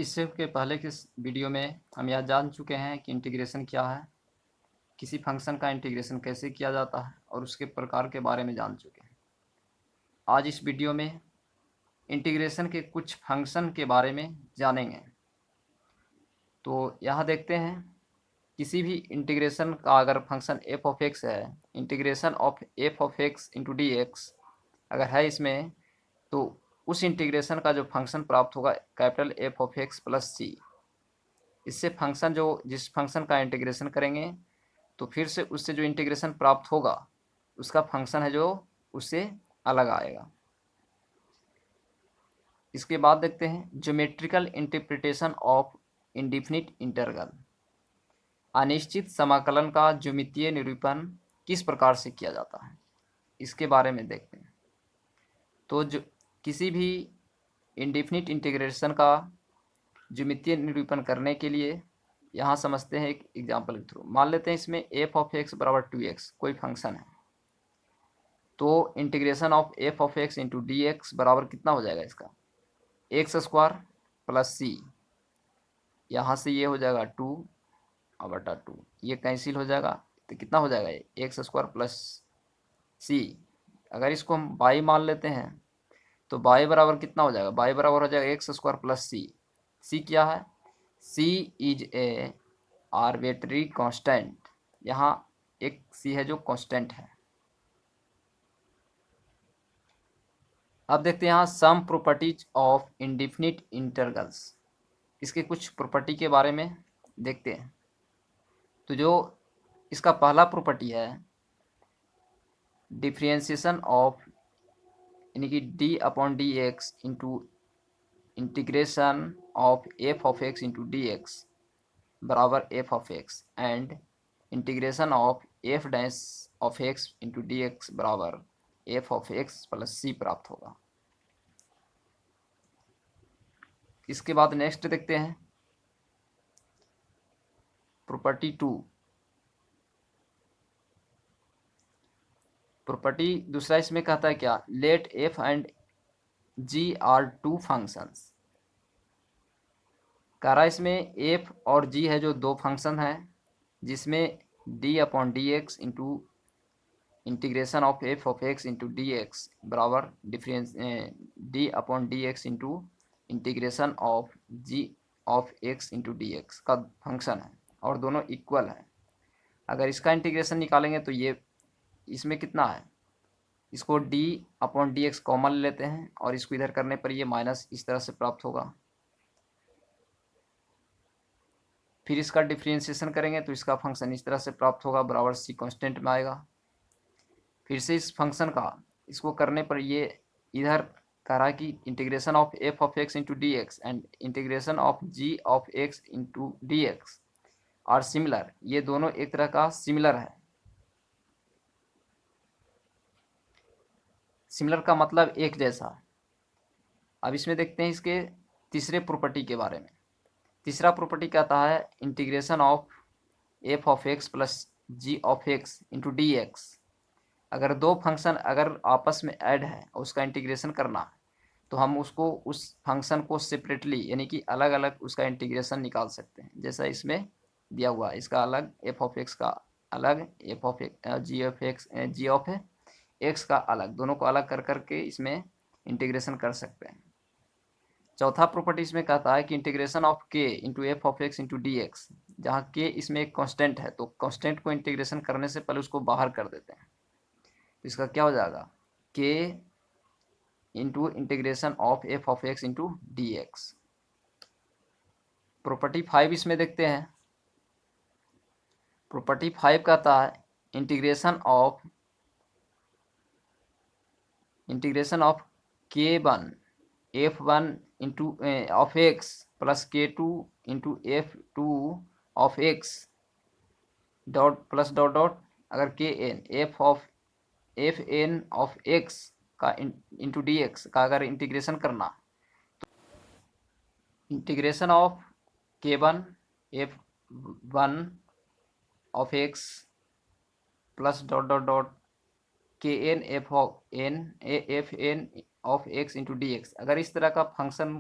इससे के पहले के वीडियो में हम यह जान चुके हैं कि इंटीग्रेशन क्या है, किसी फंक्शन का इंटीग्रेशन कैसे किया जाता है और उसके प्रकार के बारे में जान चुके हैं। आज इस वीडियो में इंटीग्रेशन के कुछ फंक्शन के बारे में जानेंगे। तो यहाँ देखते हैं, किसी भी इंटीग्रेशन का अगर फंक्शन एफ ऑफ एक्स है, integration of F of X into D X अगर है इसमें, तो उस इंटीग्रेशन का जो फंक्शन प्राप्त होगा capital F of X plus C. इससे फंक्शन जिस फंक्शन का इंटीग्रेशन करेंगे तो फिर से उससे जो इंटीग्रेशन प्राप्त होगा उसका फंक्शन है जो उससे अलग आएगा। इसके बाद देखते हैं geometrical interpretation of indefinite interval. अनिश्चित समाकलन का ज्यामितीय निरूपण किस प्रकार से किया जाता है, इसके बारे में देखते हैं। तो जो किसी भी इंडिफिनिट इंटीग्रेशन का ज्यामितीय निरूपण करने के लिए यहाँ समझते हैं एक एग्जाम्पल के थ्रू। मान लेते हैं इसमें एफ ऑफ एक्स बराबर 2x कोई फंक्शन है, तो integration of F of X into D X बराबर कितना हो जाएगा इसका, एक्स स्क्वायर प्लस सी। यहाँ से ये हो जाएगा 2 और बटा 2, ये कैंसिल हो जाएगा तो कितना हो जाएगा ये एक्स स्क्वायर प्लस सी। अगर इसको हम बाई मान लेते हैं तो बाई बराबर कितना हो जाएगा, बाई बराबर हो जाएगा एक्स स्क्वायर प्लस सी। सी क्या है, सी इज ए आर्बिट्ररी कांस्टेंट। यहाँ एक सी है जो कांस्टेंट है। अब देखते हैं यहाँ some properties of indefinite intervals. इसके कुछ प्रॉपर्टी के बारे में देखते हैं। तो जो इसका पहला प्रॉपर्टी है डिफ्रेंशिएशन ऑफ, यानी कि D upon D X into integration of F of X into D X बराबर F of X and integration of F dash of X into D X बराबर F of X plus C प्राप्त होगा। इसके बाद next देखते हैं property 2। Property दूसरा इसमें कहता है क्या, let F and G are two functions. कह रहा है इसमें एफ और जी है जो दो फंक्शन है, जिसमें D upon D X into integration of F of X into D X बराबर difference D upon D X into integration of G of X into D X का फंक्शन है और दोनों इक्वल है। अगर इसका इंटीग्रेशन निकालेंगे तो ये इसमें कितना है, इसको D upon D x common लेते हैं और इसको इधर करने पर ये माइनस इस तरह से प्राप्त होगा। फिर इसका डिफ्रेंशिएशन करेंगे तो इसका फंक्शन इस तरह से प्राप्त होगा, बराबर सी कांस्टेंट में आएगा। फिर से इस फंक्शन का इसको करने पर ये इधर कह रहा है कि integration of F of X into D X and integration of G of X into D X और सिमिलर, ये दोनों एक तरह का सिमिलर है। सिमिलर का मतलब एक जैसा। अब इसमें देखते हैं इसके तीसरे प्रॉपर्टी के बारे में। तीसरा प्रॉपर्टी कहता है integration of F of X plus G of X into D X. अगर दो फंक्शन अगर आपस में ऐड है और उसका इंटीग्रेशन करना है तो हम उसको उस फंक्शन को सेपरेटली यानी कि अलग अलग उसका इंटीग्रेशन निकाल सकते हैं। जैसा इसमें दिया हुआ है, इसका अलग एफ ऑफ एक्स का अलग, F of G of X G of X का अलग, दोनों को अलग कर करके इसमें इंटीग्रेशन कर सकते हैं। चौथा प्रॉपर्टी इसमें कहता है कि इंटीग्रेशन ऑफ के into F of X into D x, जहाँ के इसमें एक कॉन्स्टेंट है तो कॉन्स्टेंट को इंटीग्रेशन करने से पहले उसको बाहर कर देते हैं। तो इसका क्या हो जाएगा, K into integration of F of X into D X. Property 5 इसमें देखते हैं। प्रॉपर्टी 5 कहता है integration of K one F one into of X plus K two into F two of X dot plus dot dot, अगर K N F N of X का into D X का अगर integration करना, तो integration of K one F one of X plus dot dot dot K N F N of X into D X. अगर इस तरह का function